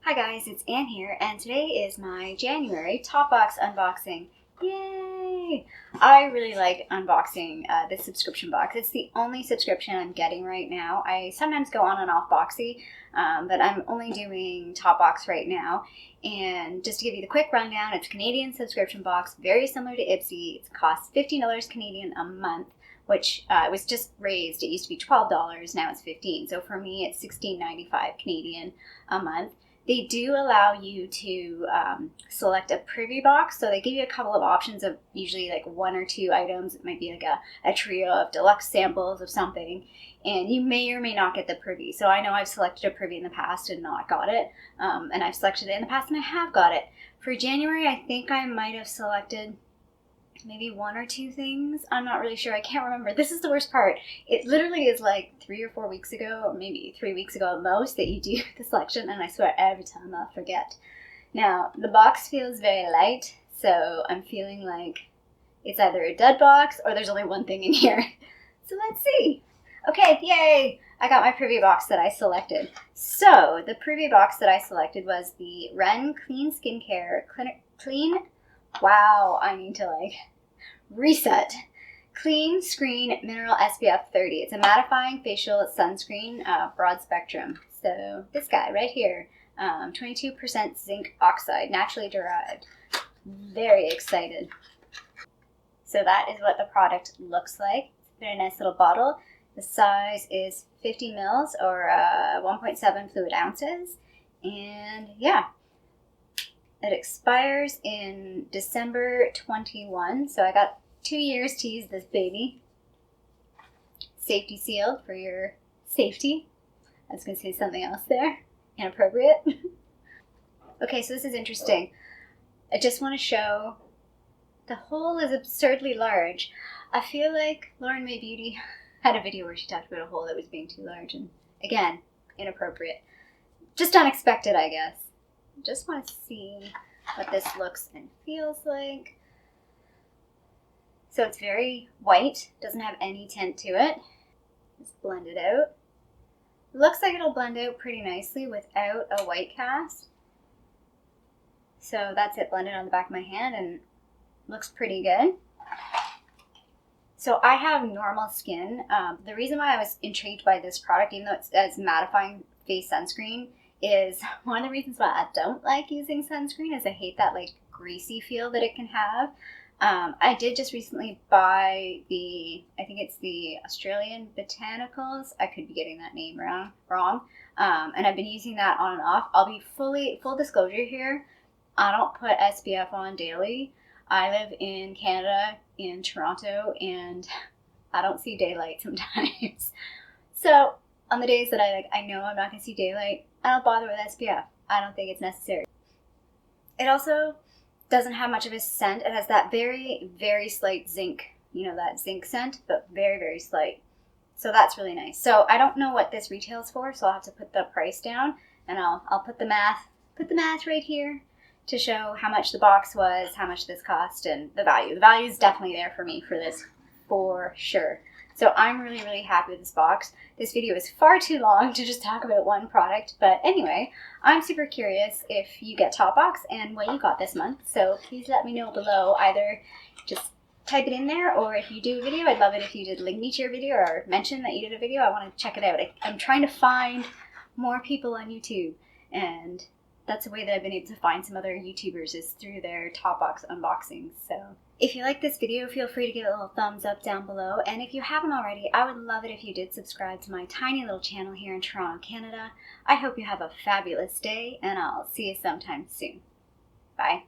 Hi guys, it's Anne here, and today is my January Topbox unboxing. Yay! I really like unboxing this subscription box. It's the only subscription I'm getting right now. I sometimes go on and off Boxy, but I'm only doing Topbox right now. And just to give you the quick rundown, it's a Canadian subscription box, very similar to Ipsy. It costs $15 Canadian a month, which was just raised. It used to be $12, now it's $15. So for me, it's $16.95 Canadian a month. They do allow you to select a privy box, so they give you a couple of options of usually like one or two items. It might be like a trio of deluxe samples of something, and you may or may not get the privy. So I know I've selected a privy in the past and not got it, and I've selected it in the past and I have got it. For January, I think I might have selected maybe one or two things. I'm not really sure. I can't remember. This is the worst part. It literally is like 3 or 4 weeks ago, or maybe 3 weeks ago at most, that you do the selection, and I swear every time I'll forget. Now, the box feels very light, so I'm feeling like it's either a dud box or there's only one thing in here. So let's see. Okay, yay! I got my privy box that I selected. So, the privy box that I selected was the Ren Clean Skincare Clean. Wow, I need to reset. Clean Screen Mineral SPF 30. It's a mattifying facial sunscreen, broad spectrum. So this guy right here, 22% zinc oxide, naturally derived. Very excited. So that is what the product looks like. Very nice little bottle. The size is 50 mils or 1.7 fluid ounces. And yeah. It expires in December 21, so I got 2 years to use this baby. Safety sealed for your safety. I was going to say something else there. Inappropriate. Okay, so this is interesting. I just want to show the hole is absurdly large. I feel like Lauren May Beauty had a video where she talked about a hole that was being too large, and again, inappropriate. Just unexpected, I guess. Just want to see what this looks and feels like. So it's very white, doesn't have any tint to it. Just blend it out. Looks like it'll blend out pretty nicely without a white cast. So that's it blended on the back of my hand and looks pretty good. So I have normal skin. The reason why I was intrigued by this product, even though it's mattifying face sunscreen, is one of the reasons why I don't like using sunscreen is I hate that greasy feel that it can have. I did just recently buy I think it's the Australian Botanicals. I could be getting that name wrong. And I've been using that on and off. I'll be full disclosure here. I don't put SPF on daily. I live in Canada, in Toronto, and I don't see daylight sometimes. So on the days that I know I'm not going to see daylight, I don't bother with SPF. I don't think it's necessary. It also doesn't have much of a scent. It has that very, very slight zinc, that zinc scent, but very, very slight. So that's really nice. So I don't know what this retails for, so I'll have to put the price down, and I'll put the math right here to show how much the box was, how much this cost, and the value. The value is definitely there for me for this, for sure. So I'm really, really happy with this box. This video is far too long to just talk about one product, but anyway, I'm super curious if you get Topbox and what you got this month. So please let me know below. Either just type it in there, or if you do a video, I'd love it if you did link me to your video or mention that you did a video. I want to check it out. I'm trying to find more people on YouTube, and that's a way that I've been able to find some other YouTubers is through their Topbox unboxings. So if you like this video, feel free to give it a little thumbs up down below. And if you haven't already, I would love it if you did subscribe to my tiny little channel here in Toronto, Canada. I hope you have a fabulous day, and I'll see you sometime soon. Bye.